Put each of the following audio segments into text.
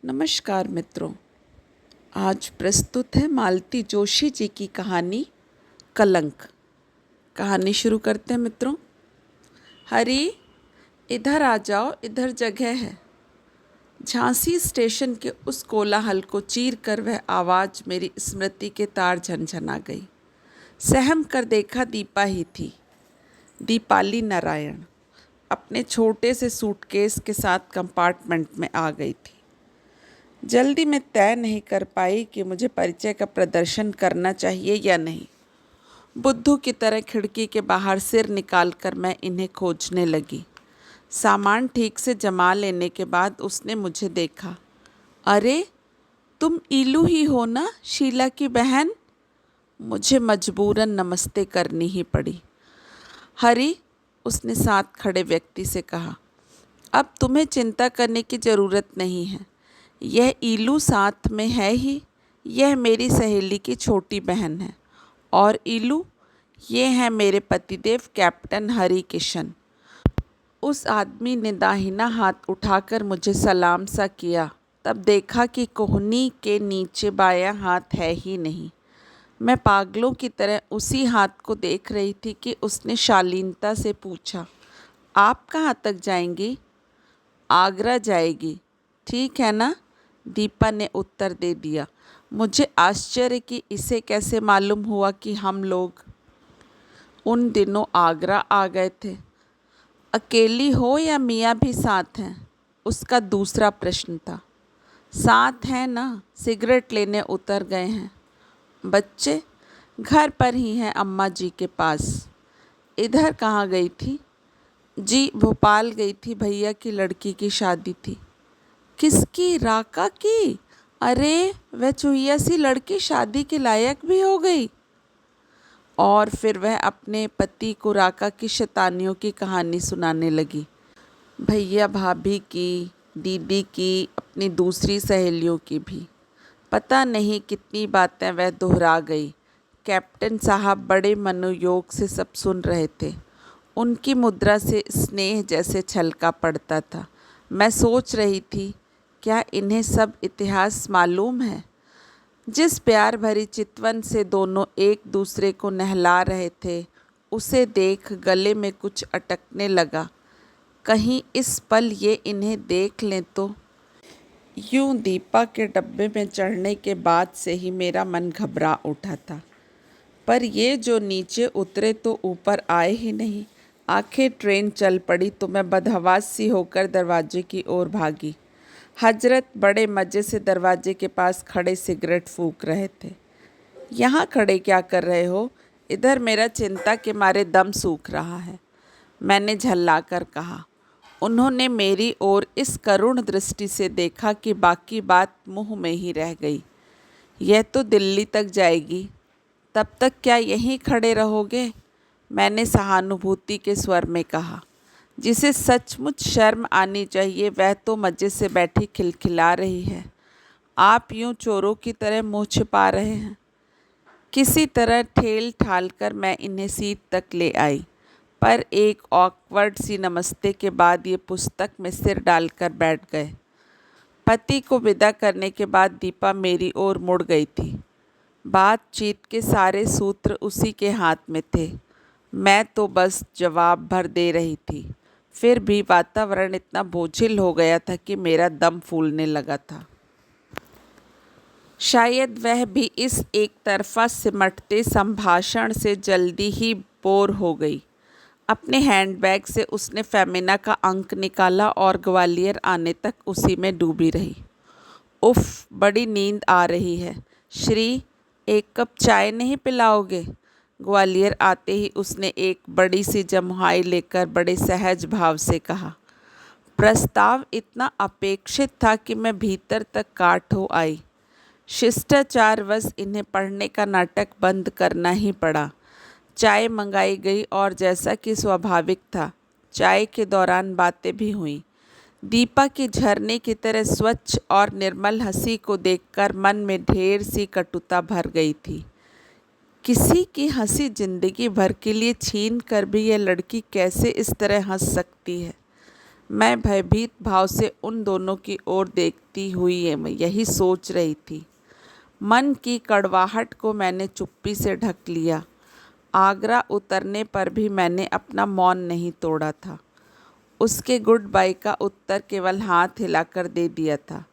नमस्कार मित्रों। आज प्रस्तुत है मालती जोशी जी की कहानी कलंक। कहानी शुरू करते हैं मित्रों। हरी, इधर आ जाओ, इधर जगह है। झांसी स्टेशन के उस कोलाहल को चीर कर वह आवाज़ मेरी स्मृति के तार झनझना गई। सहम कर देखा, दीपा ही थी। दीपाली नारायण अपने छोटे से सूटकेस के साथ कंपार्टमेंट में आ गई थी। जल्दी में तय नहीं कर पाई कि मुझे परिचय का प्रदर्शन करना चाहिए या नहीं। बुद्धू की तरह खिड़की के बाहर सिर निकालकर मैं इन्हें खोजने लगी। सामान ठीक से जमा लेने के बाद उसने मुझे देखा। अरे, तुम ईलू ही हो ना, शीला की बहन? मुझे मजबूरन नमस्ते करनी ही पड़ी। हरी, उसने साथ खड़े व्यक्ति से कहा, अब तुम्हें चिंता करने की ज़रूरत नहीं है। यह ईलू साथ में है ही। यह मेरी सहेली की छोटी बहन है। और ईलू, ये हैं मेरे पतिदेव कैप्टन हरि किशन। उस आदमी ने दाहिना हाथ उठाकर मुझे सलाम सा किया, तब देखा कि कोहनी के नीचे बायां हाथ है ही नहीं। मैं पागलों की तरह उसी हाथ को देख रही थी कि उसने शालीनता से पूछा, आप कहाँ तक जाएंगी? आगरा जाएगी, ठीक है ना? दीपा ने उत्तर दे दिया। मुझे आश्चर्य कि इसे कैसे मालूम हुआ कि हम लोग उन दिनों आगरा आ गए थे। अकेली हो या मियाँ भी साथ हैं? उसका दूसरा प्रश्न था। साथ हैं ना, सिगरेट लेने उतर गए हैं। बच्चे घर पर ही हैं, अम्मा जी के पास। इधर कहाँ गई थी? जी, भोपाल गई थी, भैया की लड़की की शादी थी। किसकी? राका की? अरे, वह चुहिया सी लड़की शादी के लायक भी हो गई। और फिर वह अपने पति को राका की शैतानियों की कहानी सुनाने लगी। भैया भाभी की, दीदी की, अपनी दूसरी सहेलियों की भी। पता नहीं कितनी बातें वह दोहरा गई। कैप्टन साहब बड़े मनोयोग से सब सुन रहे थे। उनकी मुद्रा से स्नेह जैसे छलका पड़ता था। मैं सोच रही थी, क्या इन्हें सब इतिहास मालूम है? जिस प्यार भरी चितवन से दोनों एक दूसरे को नहला रहे थे, उसे देख गले में कुछ अटकने लगा। कहीं इस पल ये इन्हें देख लें तो। यूं दीपा के डब्बे में चढ़ने के बाद से ही मेरा मन घबरा उठा था। पर ये जो नीचे उतरे तो ऊपर आए ही नहीं। आखिर ट्रेन चल पड़ी तो मैं बदहवास सी होकर दरवाजे की ओर भागी। हजरत बड़े मज़े से दरवाजे के पास खड़े सिगरेट फूंक रहे थे। यहाँ खड़े क्या कर रहे हो? इधर मेरा चिंता के मारे दम सूख रहा है, मैंने झल्लाकर कहा। उन्होंने मेरी ओर इस करुण दृष्टि से देखा कि बाकी बात मुंह में ही रह गई। यह तो दिल्ली तक जाएगी, तब तक क्या यहीं खड़े रहोगे? मैंने सहानुभूति के स्वर में कहा। जिसे सचमुच शर्म आनी चाहिए वह तो मज़े से बैठी खिलखिला रही है। आप यूं चोरों की तरह मुँह छिपा रहे हैं। किसी तरह ठेल ठाल कर मैं इन्हें सीट तक ले आई, पर एक ऑकवर्ड सी नमस्ते के बाद ये पुस्तक में सिर डालकर बैठ गए। पति को विदा करने के बाद दीपा मेरी ओर मुड़ गई थी। बातचीत के सारे सूत्र उसी के हाथ में थे। मैं तो बस जवाब भर दे रही थी। फिर भी वातावरण इतना बोझिल हो गया था कि मेरा दम फूलने लगा था। शायद वह भी इस एक तरफा सिमटते संभाषण से जल्दी ही बोर हो गई। अपने हैंडबैग से उसने फेमिना का अंक निकाला और ग्वालियर आने तक उसी में डूबी रही। उफ, बड़ी नींद आ रही है। श्री, एक कप चाय नहीं पिलाओगे? ग्वालियर आते ही उसने एक बड़ी सी जमुहाई लेकर बड़े सहज भाव से कहा। प्रस्ताव इतना अपेक्षित था कि मैं भीतर तक काठ हो आई। शिष्टाचारवश इन्हें पढ़ने का नाटक बंद करना ही पड़ा। चाय मंगाई गई और जैसा कि स्वाभाविक था, चाय के दौरान बातें भी हुईं। दीपा की झरने की तरह स्वच्छ और निर्मल हंसी को देखकर मन में ढेर सी कटुता भर गई थी। किसी की हंसी जिंदगी भर के लिए छीन कर भी यह लड़की कैसे इस तरह हंस सकती है? मैं भयभीत भाव से उन दोनों की ओर देखती हुई यही सोच रही थी। मन की कड़वाहट को मैंने चुप्पी से ढक लिया। आगरा उतरने पर भी मैंने अपना मौन नहीं तोड़ा था। उसके गुड बाय का उत्तर केवल हाथ हिलाकर दे दिया था।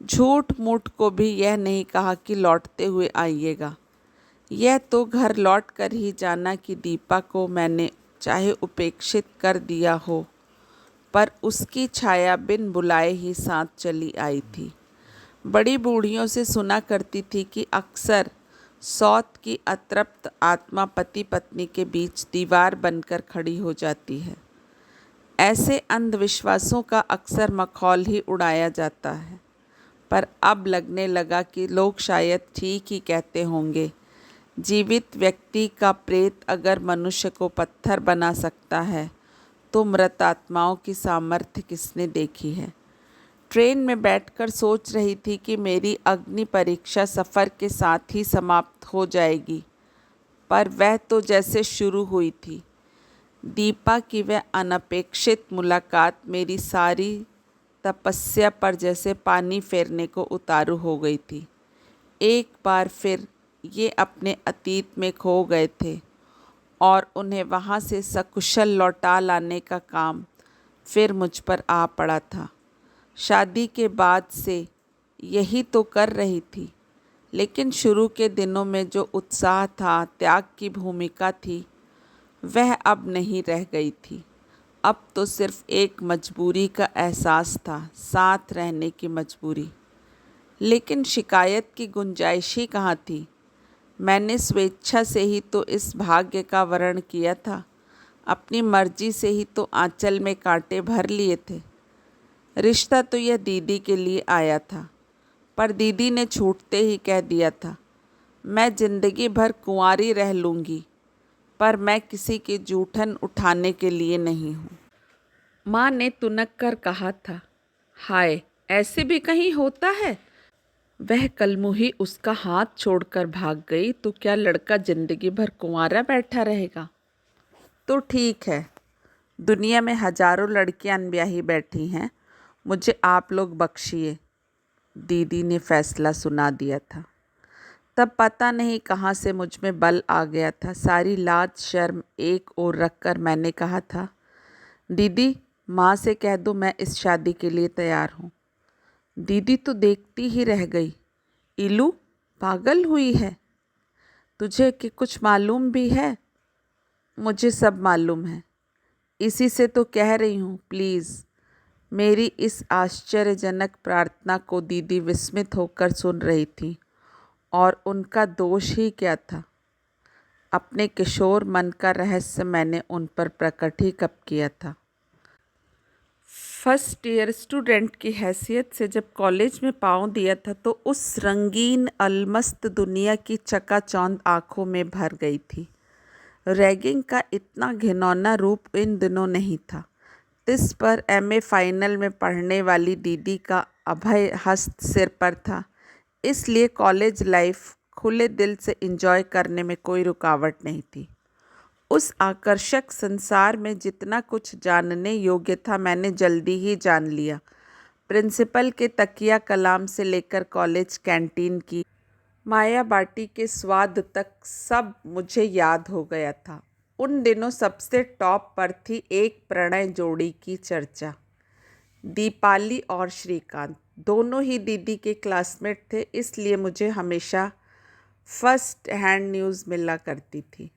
झूठ मूठ को भी यह नहीं कहा कि लौटते हुए आइएगा। यह तो घर लौट कर ही जाना कि दीपा को मैंने चाहे उपेक्षित कर दिया हो, पर उसकी छाया बिन बुलाए ही साथ चली आई थी। बड़ी बूढ़ियों से सुना करती थी कि अक्सर सौत की अतृप्त आत्मा पति पत्नी के बीच दीवार बनकर खड़ी हो जाती है। ऐसे अंधविश्वासों का अक्सर मखौल ही उड़ाया जाता है, पर अब लगने लगा कि लोग शायद ठीक ही कहते होंगे। जीवित व्यक्ति का प्रेत अगर मनुष्य को पत्थर बना सकता है, तो मृत आत्माओं की सामर्थ्य किसने देखी है। ट्रेन में बैठकर सोच रही थी कि मेरी अग्नि परीक्षा सफ़र के साथ ही समाप्त हो जाएगी, पर वह तो जैसे शुरू हुई थी। दीपा की वह अनपेक्षित मुलाकात मेरी सारी तपस्या पर जैसे पानी फेरने को उतारू हो गई थी। एक बार फिर ये अपने अतीत में खो गए थे और उन्हें वहाँ से सकुशल लौटा लाने का काम फिर मुझ पर आ पड़ा था। शादी के बाद से यही तो कर रही थी, लेकिन शुरू के दिनों में जो उत्साह था, त्याग की भूमिका थी, वह अब नहीं रह गई थी। अब तो सिर्फ एक मजबूरी का एहसास था, साथ रहने की मजबूरी। लेकिन शिकायत की गुंजाइश ही कहाँ थी। मैंने स्वेच्छा से ही तो इस भाग्य का वरण किया था, अपनी मर्जी से ही तो आंचल में कांटे भर लिए थे। रिश्ता तो यह दीदी के लिए आया था, पर दीदी ने छूटते ही कह दिया था, मैं ज़िंदगी भर कुंवारी रह लूँगी, पर मैं किसी की जूठन उठाने के लिए नहीं हूँ। माँ ने तुनक कर कहा था। हाय, ऐसे भी कहीं होता है। वह कलमुही उसका हाथ छोड़कर भाग गई तो क्या लड़का जिंदगी भर कुंवारा बैठा रहेगा? तो ठीक है, दुनिया में हजारों लड़कियां अनब्याही बैठी हैं, मुझे आप लोग बख्शिए। दीदी ने फैसला सुना दिया था। तब पता नहीं कहाँ से मुझ में बल आ गया था। सारी लाज शर्म एक ओर रखकर मैंने कहा था, दीदी माँ से कह दो मैं इस शादी के लिए तैयार हूँ। दीदी तो देखती ही रह गई। इलू, पागल हुई है? तुझे कि कुछ मालूम भी है? मुझे सब मालूम है, इसी से तो कह रही हूँ। प्लीज़। मेरी इस आश्चर्यजनक प्रार्थना को दीदी विस्मित होकर सुन रही थी, और उनका दोष ही क्या था। अपने किशोर मन का रहस्य मैंने उन पर प्रकट ही कब किया था। फर्स्ट ईयर स्टूडेंट की हैसियत से जब कॉलेज में पाँव दिया था तो उस रंगीन अलमस्त दुनिया की चकाचौंध आँखों में भर गई थी। रैगिंग का इतना घिनौना रूप इन दिनों नहीं था। इस पर एमए फाइनल में पढ़ने वाली दीदी का अभय हस्त सिर पर था, इसलिए कॉलेज लाइफ खुले दिल से एंजॉय करने में कोई रुकावट नहीं थी। उस आकर्षक संसार में जितना कुछ जानने योग्य था मैंने जल्दी ही जान लिया। प्रिंसिपल के तकिया कलाम से लेकर कॉलेज कैंटीन की माया बाटी के स्वाद तक सब मुझे याद हो गया था। उन दिनों सबसे टॉप पर थी एक प्रणय जोड़ी की चर्चा। दीपाली और श्रीकांत दोनों ही दीदी के क्लासमेट थे, इसलिए मुझे हमेशा फर्स्ट हैंड न्यूज़ मिला करती थी।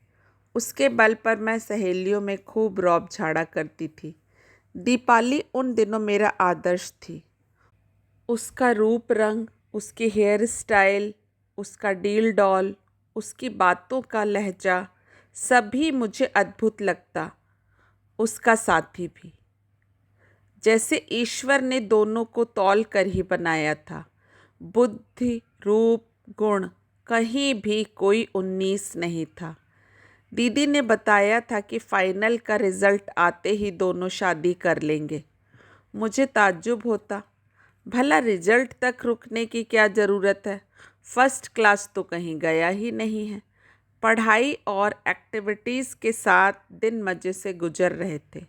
उसके बल पर मैं सहेलियों में खूब रौब झाड़ा करती थी। दीपाली उन दिनों मेरा आदर्श थी। उसका रूप रंग, उसकी हेयर स्टाइल, उसका डील डॉल, उसकी बातों का लहजा सभी मुझे अद्भुत लगता। उसका साथी भी। जैसे ईश्वर ने दोनों को तौल कर ही बनाया था। बुद्धि, रूप, गुण कहीं भी कोई 19 नहीं था। दीदी ने बताया था कि फाइनल का रिज़ल्ट आते ही दोनों शादी कर लेंगे। मुझे ताज्जुब होता, भला रिज़ल्ट तक रुकने की क्या ज़रूरत है? फर्स्ट क्लास तो कहीं गया ही नहीं है। पढ़ाई और एक्टिविटीज़ के साथ दिन मज़े से गुजर रहे थे।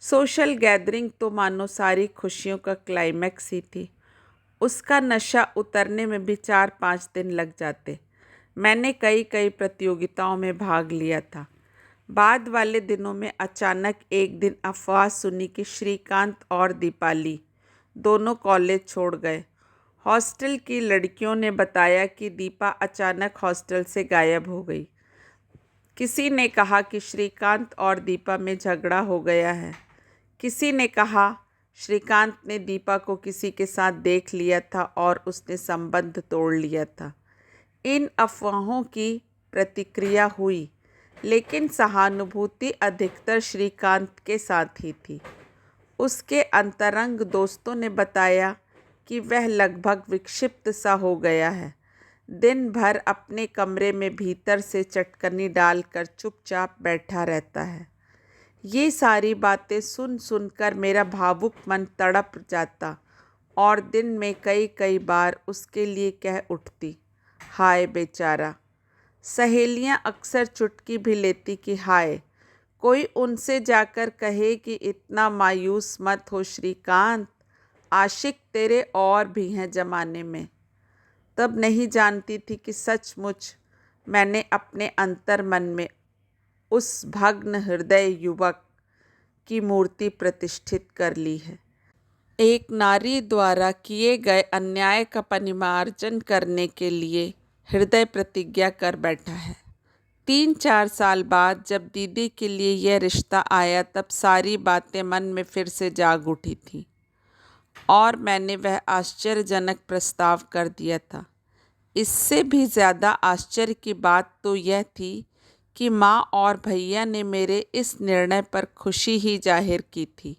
सोशल गैदरिंग तो मानो सारी खुशियों का क्लाइमैक्स ही थी। उसका नशा उतरने में भी 4-5 दिन लग जाते। मैंने कई कई प्रतियोगिताओं में भाग लिया था। बाद वाले दिनों में अचानक एक दिन अफवाह सुनी कि श्रीकांत और दीपाली दोनों कॉलेज छोड़ गए। हॉस्टल की लड़कियों ने बताया कि दीपा अचानक हॉस्टल से गायब हो गई। किसी ने कहा कि श्रीकांत और दीपा में झगड़ा हो गया है। किसी ने कहा श्रीकांत ने दीपा को किसी के साथ देख लिया था और उसने संबंध तोड़ लिया था। इन अफवाहों की प्रतिक्रिया हुई, लेकिन सहानुभूति अधिकतर श्रीकांत के साथ ही थी। उसके अंतरंग दोस्तों ने बताया कि वह लगभग विक्षिप्त सा हो गया है। दिन भर अपने कमरे में भीतर से चटकनी डालकर चुपचाप बैठा रहता है। ये सारी बातें सुन सुनकर मेरा भावुक मन तड़प जाता और दिन में कई कई बार उसके लिए कह उठती, हाय बेचारा। सहेलियां अक्सर चुटकी भी लेती कि हाय, कोई उनसे जाकर कहे कि इतना मायूस मत हो श्रीकांत, आशिक तेरे और भी हैं ज़माने में। तब नहीं जानती थी कि सचमुच मैंने अपने अंतर मन में उस भग्न हृदय युवक की मूर्ति प्रतिष्ठित कर ली है। एक नारी द्वारा किए गए अन्याय का परिमार्जन करने के लिए हृदय प्रतिज्ञा कर बैठा है। 3-4 साल बाद जब दीदी के लिए यह रिश्ता आया तब सारी बातें मन में फिर से जाग उठी थी और मैंने वह आश्चर्यजनक प्रस्ताव कर दिया था। इससे भी ज़्यादा आश्चर्य की बात तो यह थी कि माँ और भैया ने मेरे इस निर्णय पर खुशी ही जाहिर की थी।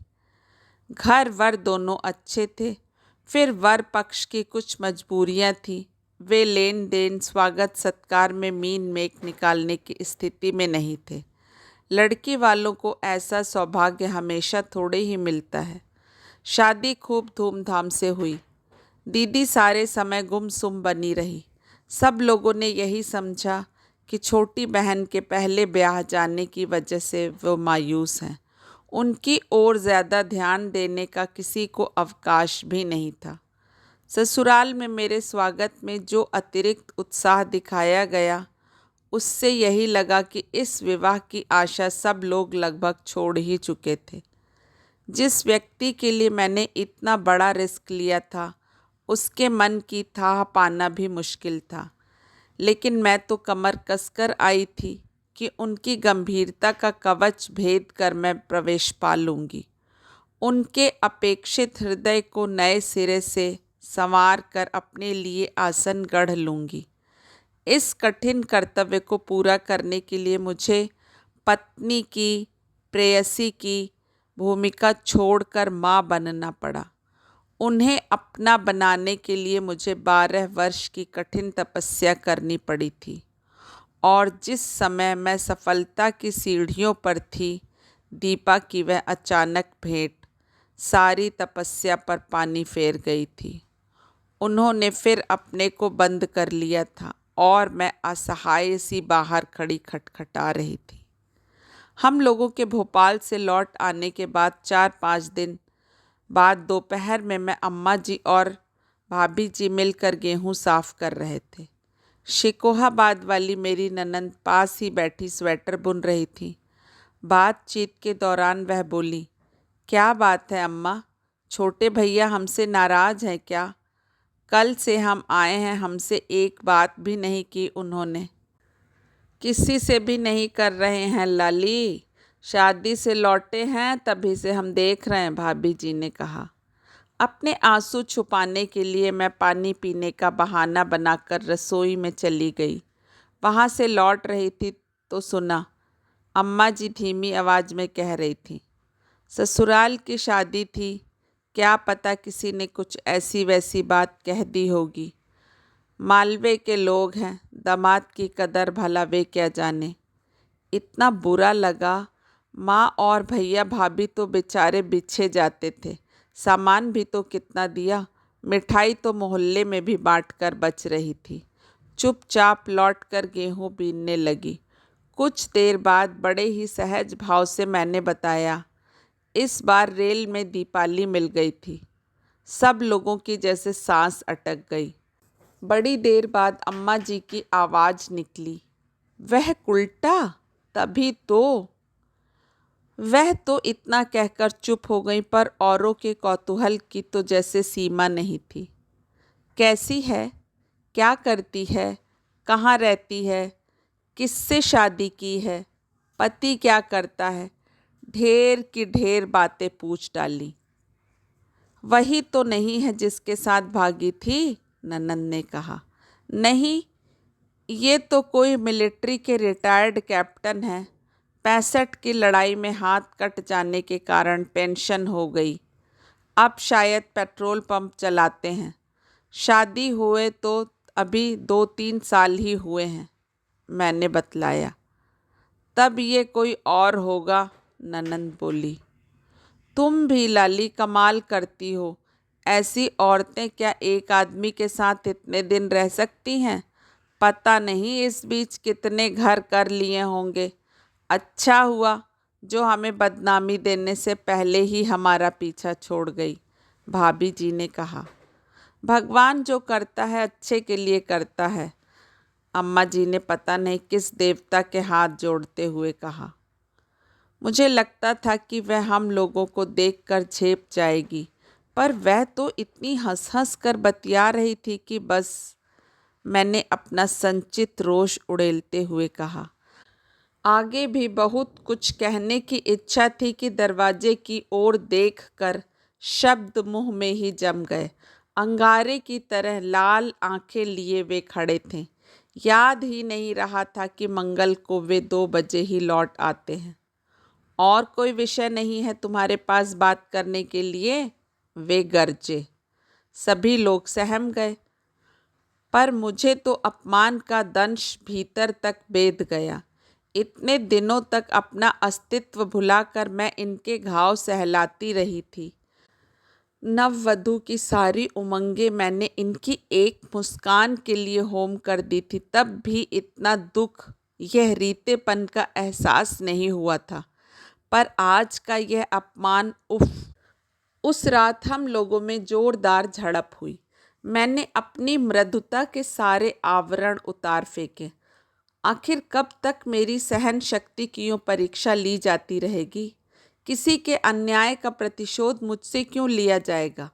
घर वर दोनों अच्छे थे, फिर वर पक्ष की कुछ मजबूरियाँ थीं। वे लेन देन स्वागत सत्कार में मीन मेक निकालने की स्थिति में नहीं थे। लड़की वालों को ऐसा सौभाग्य हमेशा थोड़े ही मिलता है। शादी खूब धूमधाम से हुई। दीदी सारे समय गुमसुम बनी रही। सब लोगों ने यही समझा कि छोटी बहन के पहले ब्याह जाने की वजह से वो मायूस हैं। उनकी ओर ज़्यादा ध्यान देने का किसी को अवकाश भी नहीं था। ससुराल में मेरे स्वागत में जो अतिरिक्त उत्साह दिखाया गया, उससे यही लगा कि इस विवाह की आशा सब लोग लगभग छोड़ ही चुके थे। जिस व्यक्ति के लिए मैंने इतना बड़ा रिस्क लिया था, उसके मन की थाह पाना भी मुश्किल था। लेकिन मैं तो कमर कसकर आई थी कि उनकी गंभीरता का कवच भेद कर मैं प्रवेश पा लूँगी। उनके अपेक्षित हृदय को नए सिरे से संवार कर अपने लिए आसन गढ़ लूँगी। इस कठिन कर्तव्य को पूरा करने के लिए मुझे पत्नी की, प्रेयसी की भूमिका छोड़कर माँ बनना पड़ा। उन्हें अपना बनाने के लिए मुझे 12 वर्ष की कठिन तपस्या करनी पड़ी थी और जिस समय मैं सफलता की सीढ़ियों पर थी, दीपा की वह अचानक भेंट सारी तपस्या पर पानी फेर गई थी। उन्होंने फिर अपने को बंद कर लिया था और मैं असहाय सी बाहर खड़ी खटखटा रही थी। हम लोगों के भोपाल से लौट आने के बाद 4-5 दिन बाद दोपहर में मैं अम्मा जी और भाभी जी मिलकर गेहूं साफ कर रहे थे। शिकोहाबाद वाली मेरी ननंद पास ही बैठी स्वेटर बुन रही थी। बातचीत के दौरान वह बोली, क्या बात है अम्मा, छोटे भैया हमसे नाराज़ हैं क्या? कल से हम आए हैं, हमसे एक बात भी नहीं की उन्होंने। किसी से भी नहीं कर रहे हैं लाली, शादी से लौटे हैं तभी से हम देख रहे हैं, भाभी जी ने कहा। अपने आंसू छुपाने के लिए मैं पानी पीने का बहाना बनाकर रसोई में चली गई। वहाँ से लौट रही थी तो सुना, अम्मा जी धीमी आवाज़ में कह रही थी, ससुराल की शादी थी, क्या पता किसी ने कुछ ऐसी वैसी बात कह दी होगी। मालवे के लोग हैं, दामाद की कदर भला वे क्या जाने। इतना बुरा लगा। माँ और भैया भाभी तो बेचारे बिछे जाते थे। सामान भी तो कितना दिया, मिठाई तो मोहल्ले में भी बांट कर बच रही थी। चुपचाप लौट कर गेहूँ बीनने लगी। कुछ देर बाद बड़े ही सहज भाव से मैंने बताया, इस बार रेल में दीपाली मिल गई थी। सब लोगों की जैसे सांस अटक गई। बड़ी देर बाद अम्मा जी की आवाज़ निकली, वह उल्टा। तभी तो। वह तो इतना कहकर चुप हो गई, पर औरों के कौतूहल की तो जैसे सीमा नहीं थी। कैसी है, क्या करती है, कहाँ रहती है, किससे शादी की है, पति क्या करता है, ढेर की ढेर बातें पूछ डाली। वही तो नहीं है जिसके साथ भागी थी, ननंद ने कहा। नहीं, ये तो कोई मिलिट्री के रिटायर्ड कैप्टन है। 65 की लड़ाई में हाथ कट जाने के कारण पेंशन हो गई। अब शायद पेट्रोल पंप चलाते हैं। शादी हुए तो अभी 2-3 साल ही हुए हैं, मैंने बतलाया। तब ये कोई और होगा, ननंद बोली। तुम भी लाली कमाल करती हो। ऐसी औरतें क्या एक आदमी के साथ इतने दिन रह सकती हैं? पता नहीं इस बीच कितने घर कर लिए होंगे। अच्छा हुआ जो हमें बदनामी देने से पहले ही हमारा पीछा छोड़ गई, भाभी जी ने कहा। भगवान जो करता है अच्छे के लिए करता है, अम्मा जी ने पता नहीं किस देवता के हाथ जोड़ते हुए कहा। मुझे लगता था कि वह हम लोगों को देखकर झेप जाएगी, पर वह तो इतनी हंस हंस कर बतिया रही थी कि बस। मैंने अपना संचित रोष उड़ेलते हुए कहा। आगे भी बहुत कुछ कहने की इच्छा थी कि दरवाजे की ओर देखकर शब्द मुंह में ही जम गए। अंगारे की तरह लाल आंखें लिए वे खड़े थे। याद ही नहीं रहा था कि मंगल को वे 2 बजे ही लौट आते हैं। और कोई विषय नहीं है तुम्हारे पास बात करने के लिए? वे गरजे। सभी लोग सहम गए, पर मुझे तो अपमान का दंश भीतर तक बेध गया। इतने दिनों तक अपना अस्तित्व भुलाकर मैं इनके घाव सहलाती रही थी। नववधू की सारी उमंगें मैंने इनकी एक मुस्कान के लिए होम कर दी थी। तब भी इतना दुख, यह रीतेपन का एहसास नहीं हुआ था, पर आज का यह अपमान, उफ। उस रात हम लोगों में जोरदार झड़प हुई। मैंने अपनी मृदुता के सारे आवरण उतार फेंके। आखिर कब तक मेरी सहन शक्ति की यूँ परीक्षा ली जाती रहेगी? किसी के अन्याय का प्रतिशोध मुझसे क्यों लिया जाएगा?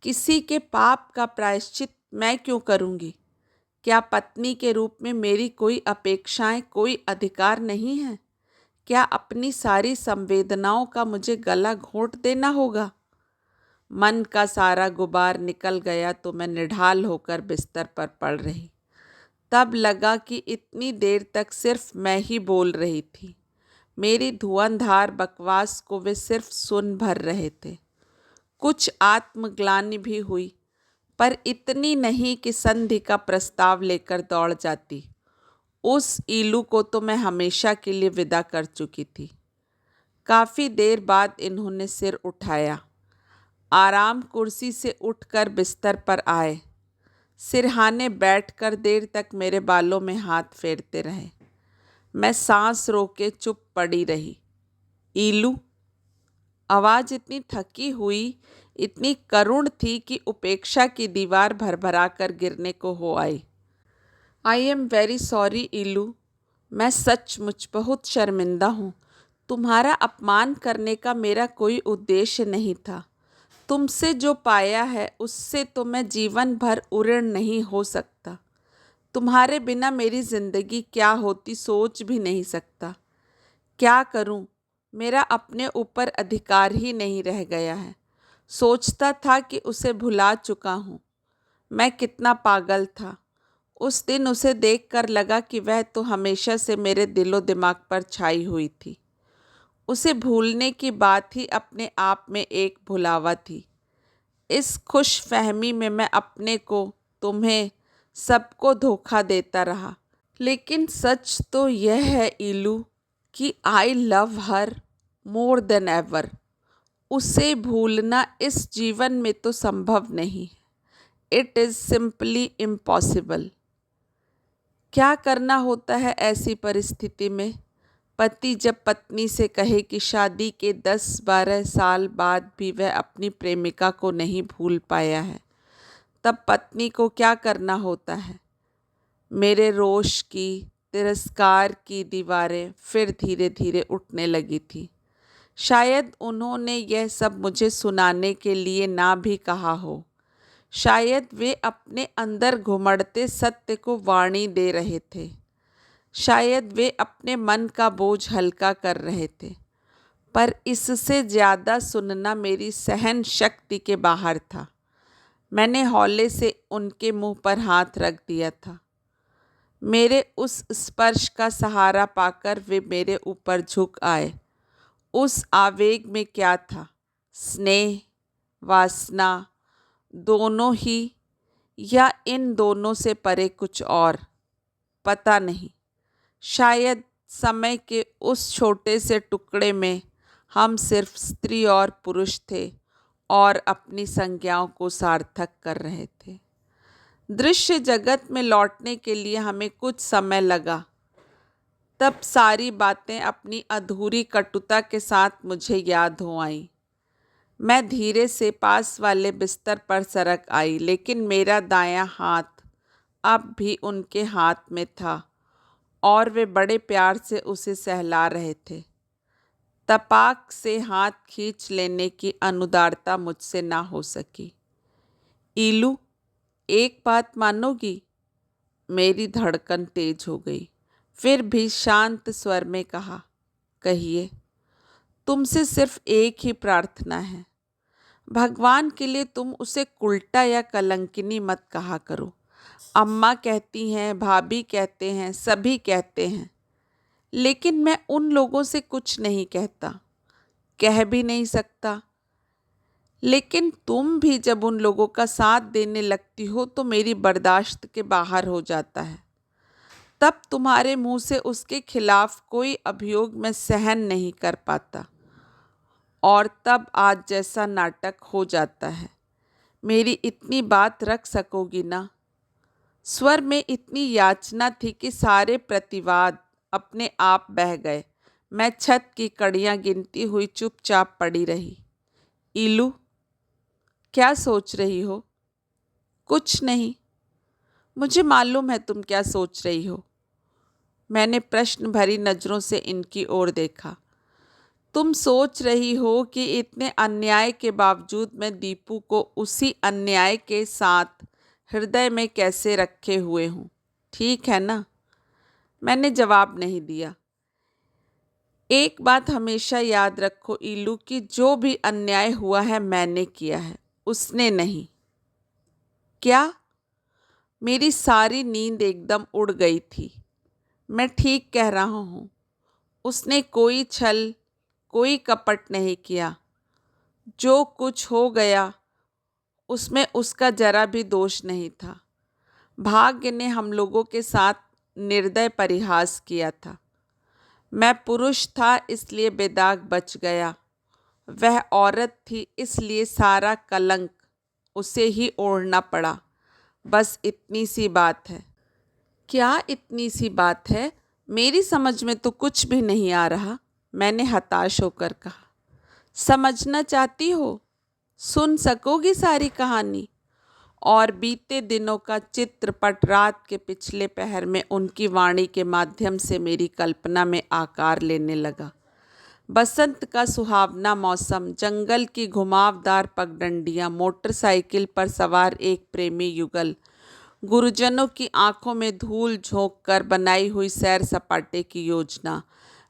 किसी के पाप का प्रायश्चित मैं क्यों करूँगी? क्या पत्नी के रूप में मेरी कोई अपेक्षाएं, कोई अधिकार नहीं है? क्या अपनी सारी संवेदनाओं का मुझे गला घोंट देना होगा? मन का सारा गुबार निकल गया तो मैं निढाल होकर बिस्तर पर पड़ रही। तब लगा कि इतनी देर तक सिर्फ मैं ही बोल रही थी। मेरी धुआंधार बकवास को वे सिर्फ सुन भर रहे थे। कुछ आत्मग्लानि भी हुई, पर इतनी नहीं कि संधि का प्रस्ताव लेकर दौड़ जाती। उस ईलू को तो मैं हमेशा के लिए विदा कर चुकी थी। काफ़ी देर बाद इन्होंने सिर उठाया। आराम कुर्सी से उठकर बिस्तर पर आए। सिरहाने बैठकर देर तक मेरे बालों में हाथ फेरते रहे। मैं सांस रोके चुप पड़ी रही। ईलू। आवाज़ इतनी थकी हुई, इतनी करुण थी कि उपेक्षा की दीवार भरभरा कर गिरने को हो आई। आई एम वेरी सॉरी ईलू। मैं सचमुच बहुत शर्मिंदा हूँ। तुम्हारा अपमान करने का मेरा कोई उद्देश्य नहीं था। तुमसे जो पाया है उससे तो मैं जीवन भर उऋण नहीं हो सकता। तुम्हारे बिना मेरी जिंदगी क्या होती सोच भी नहीं सकता। क्या करूं? मेरा अपने ऊपर अधिकार ही नहीं रह गया है। सोचता था कि उसे भुला चुका हूं। मैं कितना पागल था। उस दिन उसे देखकर लगा कि वह तो हमेशा से मेरे दिलो दिमाग पर छाई हुई थी। उसे भूलने की बात ही अपने आप में एक भुलावा थी। इस खुश फहमी में मैं अपने को, तुम्हें, सबको धोखा देता रहा। लेकिन सच तो यह है ईलू कि I love her more than ever. उसे भूलना इस जीवन में तो संभव नहीं। It is simply impossible. क्या करना होता है ऐसी परिस्थिति में? पति जब पत्नी से कहे कि शादी के 10-12 साल बाद भी वह अपनी प्रेमिका को नहीं भूल पाया है, तब पत्नी को क्या करना होता है। मेरे रोष की, तिरस्कार की दीवारें फिर धीरे धीरे उठने लगी थी। शायद उन्होंने यह सब मुझे सुनाने के लिए ना भी कहा हो। शायद वे अपने अंदर घुमड़ते सत्य को वाणी दे रहे थे। शायद वे अपने मन का बोझ हल्का कर रहे थे, पर इससे ज़्यादा सुनना मेरी सहन शक्ति के बाहर था। मैंने हौले से उनके मुंह पर हाथ रख दिया था। मेरे उस स्पर्श का सहारा पाकर वे मेरे ऊपर झुक आए। उस आवेग में क्या था, स्नेह, वासना, दोनों ही, या इन दोनों से परे कुछ और, पता नहीं। शायद समय के उस छोटे से टुकड़े में हम सिर्फ स्त्री और पुरुष थे और अपनी संज्ञाओं को सार्थक कर रहे थे। दृश्य जगत में लौटने के लिए हमें कुछ समय लगा। तब सारी बातें अपनी अधूरी कटुता के साथ मुझे याद हो आईं। मैं धीरे से पास वाले बिस्तर पर सरक आई, लेकिन मेरा दायां हाथ अब भी उनके हाथ में था और वे बड़े प्यार से उसे सहला रहे थे। तपाक से हाथ खींच लेने की अनुदारता मुझसे ना हो सकी। ईलू, एक बात मानोगी? मेरी धड़कन तेज हो गई। फिर भी शांत स्वर में कहा, कहिए। तुमसे सिर्फ एक ही प्रार्थना है। भगवान के लिए तुम उसे उल्टा या कलंकिनी मत कहा करो। अम्मा कहती हैं, भाभी कहते हैं, सभी कहते हैं, लेकिन मैं उन लोगों से कुछ नहीं कहता, कह भी नहीं सकता। लेकिन तुम भी जब उन लोगों का साथ देने लगती हो तो मेरी बर्दाश्त के बाहर हो जाता है। तब तुम्हारे मुंह से उसके खिलाफ कोई अभियोग मैं सहन नहीं कर पाता, और तब आज जैसा नाटक हो जाता है। मेरी इतनी बात रख सकोगी ना? स्वर में इतनी याचना थी कि सारे प्रतिवाद अपने आप बह गए। मैं छत की कड़ियां गिनती हुई चुपचाप पड़ी रही। ईलू, क्या सोच रही हो? कुछ नहीं। मुझे मालूम है तुम क्या सोच रही हो। मैंने प्रश्न भरी नज़रों से इनकी ओर देखा। तुम सोच रही हो कि इतने अन्याय के बावजूद मैं दीपू को उसी अन्याय के साथ हृदय में कैसे रखे हुए हूँ, ठीक है ना? मैंने जवाब नहीं दिया। एक बात हमेशा याद रखो ईलू, कि जो भी अन्याय हुआ है मैंने किया है, उसने नहीं। क्या? मेरी सारी नींद एकदम उड़ गई थी। मैं ठीक कह रहा हूँ। उसने कोई छल, कोई कपट नहीं किया। जो कुछ हो गया उसमें उसका जरा भी दोष नहीं था। भाग्य ने हम लोगों के साथ निर्दय परिहास किया था। मैं पुरुष था इसलिए बेदाग बच गया। वह औरत थी इसलिए सारा कलंक उसे ही ओढ़ना पड़ा। बस इतनी सी बात है। क्या इतनी सी बात है? मेरी समझ में तो कुछ भी नहीं आ रहा, मैंने हताश होकर कहा। समझना चाहती हो? सुन सकोगी सारी कहानी? और बीते दिनों का चित्रपट रात के पिछले पहर में उनकी वाणी के माध्यम से मेरी कल्पना में आकार लेने लगा। बसंत का सुहावना मौसम, जंगल की घुमावदार पगडंडियां, मोटरसाइकिल पर सवार एक प्रेमी युगल, गुरुजनों की आंखों में धूल झोंक कर बनाई हुई सैर सपाटे की योजना,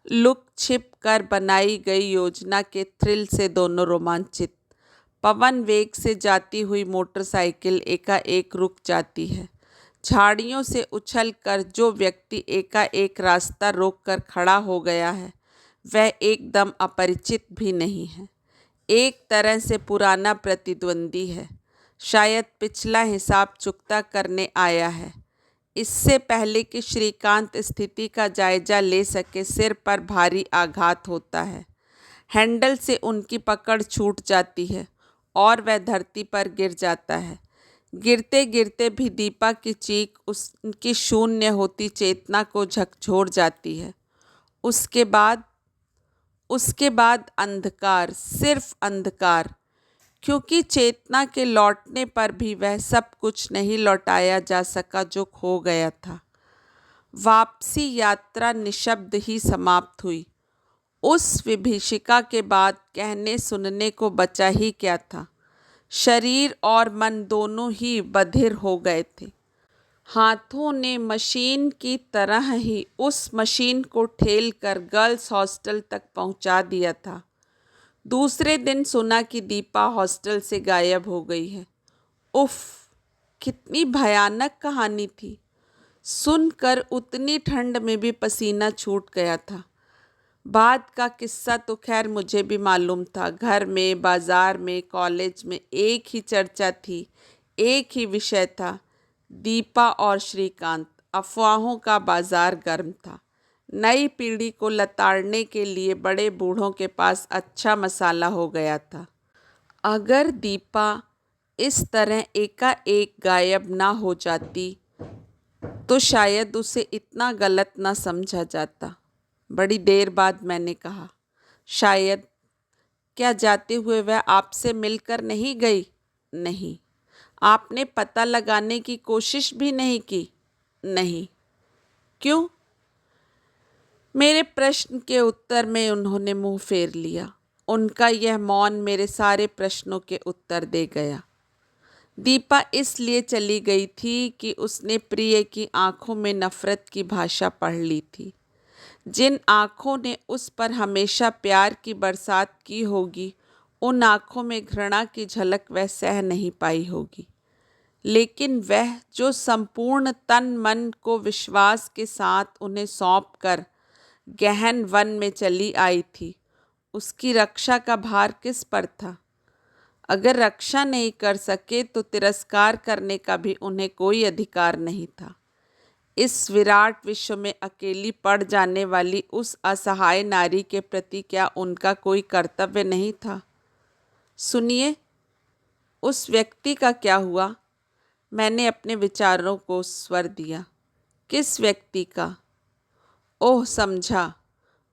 लुक छिप कर बनाई गई योजना के थ्रिल से दोनों रोमांचित। पवन वेग से जाती हुई मोटरसाइकिल एकाएक रुक जाती है। झाड़ियों से उछल कर जो व्यक्ति एकाएक रास्ता रोक कर खड़ा हो गया है वह एकदम अपरिचित भी नहीं है, एक तरह से पुराना प्रतिद्वंदी है। शायद पिछला हिसाब चुकता करने आया है। इससे पहले कि श्रीकांत स्थिति का जायजा ले सके, सिर पर भारी आघात होता है। हैंडल से उनकी पकड़ छूट जाती है और वह धरती पर गिर जाता है। गिरते गिरते भी दीपा की चीख उसकी शून्य होती चेतना को झकझोर जाती है। उसके बाद उसके बाद अंधकार, सिर्फ अंधकार, क्योंकि चेतना के लौटने पर भी वह सब कुछ नहीं लौटाया जा सका जो खो गया था। वापसी यात्रा निशब्द ही समाप्त हुई। उस विभीषिका के बाद कहने सुनने को बचा ही क्या था। शरीर और मन दोनों ही बधिर हो गए थे। हाथों ने मशीन की तरह ही उस मशीन को ठेल कर गर्ल्स हॉस्टल तक पहुंचा दिया था। दूसरे दिन सुना कि दीपा हॉस्टल से गायब हो गई है। उफ, कितनी भयानक कहानी थी। सुनकर उतनी ठंड में भी पसीना छूट गया था। बाद का किस्सा तो खैर मुझे भी मालूम था। घर में, बाजार में, कॉलेज में एक ही चर्चा थी, एक ही विषय था, दीपा और श्रीकांत। अफवाहों का बाजार गर्म था। नई पीढ़ी को लताड़ने के लिए बड़े बूढ़ों के पास अच्छा मसाला हो गया था। अगर दीपा इस तरह एकाएक गायब ना हो जाती तो शायद उसे इतना गलत ना समझा जाता। बड़ी देर बाद मैंने कहा, शायद। क्या जाते हुए वह आपसे मिलकर नहीं गई? नहीं। आपने पता लगाने की कोशिश भी नहीं की? नहीं। क्यों? मेरे प्रश्न के उत्तर में उन्होंने मुंह फेर लिया। उनका यह मौन मेरे सारे प्रश्नों के उत्तर दे गया। दीपा इसलिए चली गई थी कि उसने प्रिय की आंखों में नफरत की भाषा पढ़ ली थी। जिन आँखों ने उस पर हमेशा प्यार की बरसात की होगी, उन आँखों में घृणा की झलक वह सह नहीं पाई होगी। लेकिन वह जो संपूर्ण तन मन को विश्वास के साथ उन्हें सौंप कर गहन वन में चली आई थी, उसकी रक्षा का भार किस पर था? अगर रक्षा नहीं कर सके तो तिरस्कार करने का भी उन्हें कोई अधिकार नहीं था। इस विराट विश्व में अकेली पड़ जाने वाली उस असहाय नारी के प्रति क्या उनका कोई कर्तव्य नहीं था? सुनिए, उस व्यक्ति का क्या हुआ? मैंने अपने विचारों को स्वर दिया। किस व्यक्ति का? ओह, समझा।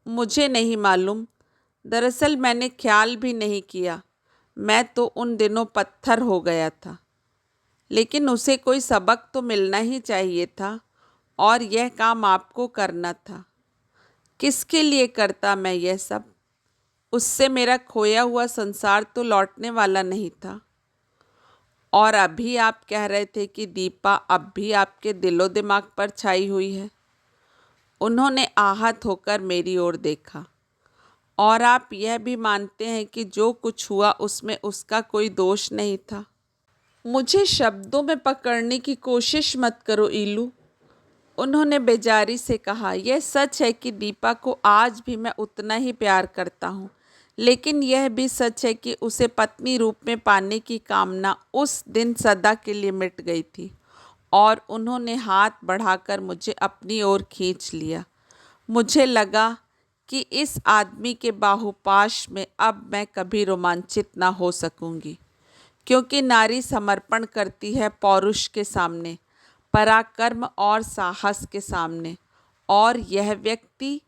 मुझे नहीं मालूम। दरअसल मैंने ख्याल भी नहीं किया। मैं तो उन दिनों पत्थर हो गया था। लेकिन उसे कोई सबक तो मिलना ही चाहिए था, और यह काम आपको करना था। किसके लिए करता मैं यह सब? उससे मेरा खोया हुआ संसार तो लौटने वाला नहीं था। और अभी आप कह रहे थे कि दीपा अब भी आपके दिलो दिमाग पर छाई हुई है। उन्होंने आहत होकर मेरी ओर देखा। और आप यह भी मानते हैं कि जो कुछ हुआ उसमें उसका कोई दोष नहीं था? मुझे शब्दों में पकड़ने की कोशिश मत करो ईलू, उन्होंने बेजारी से कहा। यह सच है कि दीपा को आज भी मैं उतना ही प्यार करता हूँ, लेकिन यह भी सच है कि उसे पत्नी रूप में पाने की कामना उस दिन सदा के लिए मिट गई थी। और उन्होंने हाथ बढ़ाकर मुझे अपनी ओर खींच लिया। मुझे लगा कि इस आदमी के बाहुपाश में अब मैं कभी रोमांचित ना हो सकूंगी, क्योंकि नारी समर्पण करती है पौरुष के सामने, पराक्रम और साहस के सामने। और यह व्यक्ति,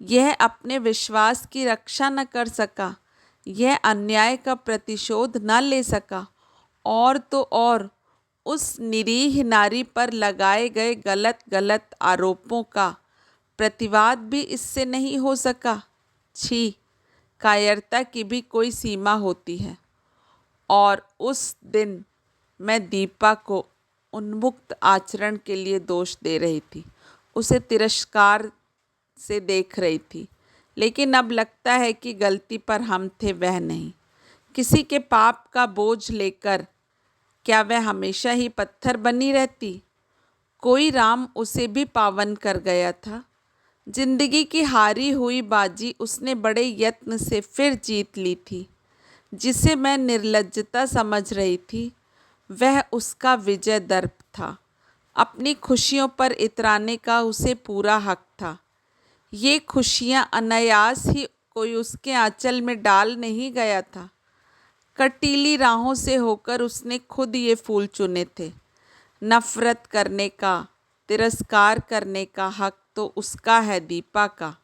यह अपने विश्वास की रक्षा न कर सका, यह अन्याय का प्रतिशोध न ले सका, और तो और उस निरीह नारी पर लगाए गए गलत गलत आरोपों का प्रतिवाद भी इससे नहीं हो सका। छी, कायरता की भी कोई सीमा होती है। और उस दिन मैं दीपा को उन्मुक्त आचरण के लिए दोष दे रही थी, उसे तिरस्कार से देख रही थी। लेकिन अब लगता है कि गलती पर हम थे, वह नहीं। किसी के पाप का बोझ लेकर क्या वह हमेशा ही पत्थर बनी रहती? कोई राम उसे भी पावन कर गया था। जिंदगी की हारी हुई बाजी उसने बड़े यत्न से फिर जीत ली थी। जिसे मैं निर्लज्जता समझ रही थी, वह उसका विजय दर्प था। अपनी खुशियों पर इतराने का उसे पूरा हक था। ये खुशियाँ अनायास ही कोई उसके आंचल में डाल नहीं गया था। कटीली राहों से होकर उसने खुद ये फूल चुने थे। नफरत करने का, तिरस्कार करने का हक तो उसका है, दीपा का।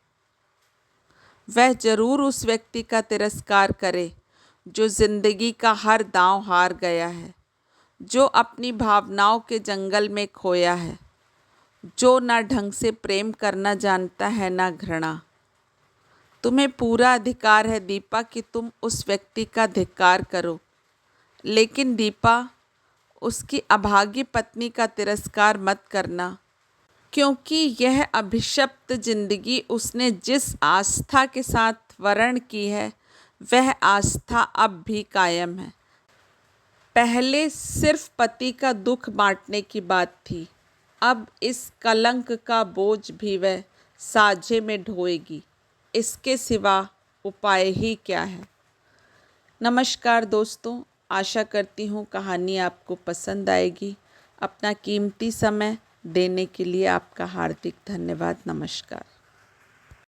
वह जरूर उस व्यक्ति का तिरस्कार करे जो जिंदगी का हर दांव हार गया है, जो अपनी भावनाओं के जंगल में खोया है, जो ना ढंग से प्रेम करना जानता है ना घृणा। तुम्हें पूरा अधिकार है दीपा कि तुम उस व्यक्ति का धिक्कार करो, लेकिन दीपा उसकी अभागी पत्नी का तिरस्कार मत करना, क्योंकि यह अभिशप्त जिंदगी उसने जिस आस्था के साथ वर्ण की है वह आस्था अब भी कायम है। पहले सिर्फ पति का दुख बांटने की बात थी, अब इस कलंक का बोझ भी वह साझे में ढोएगी। इसके सिवा उपाय ही क्या है। नमस्कार दोस्तों, आशा करती हूँ कहानी आपको पसंद आएगी। अपना कीमती समय देने के लिए आपका हार्दिक धन्यवाद। नमस्कार।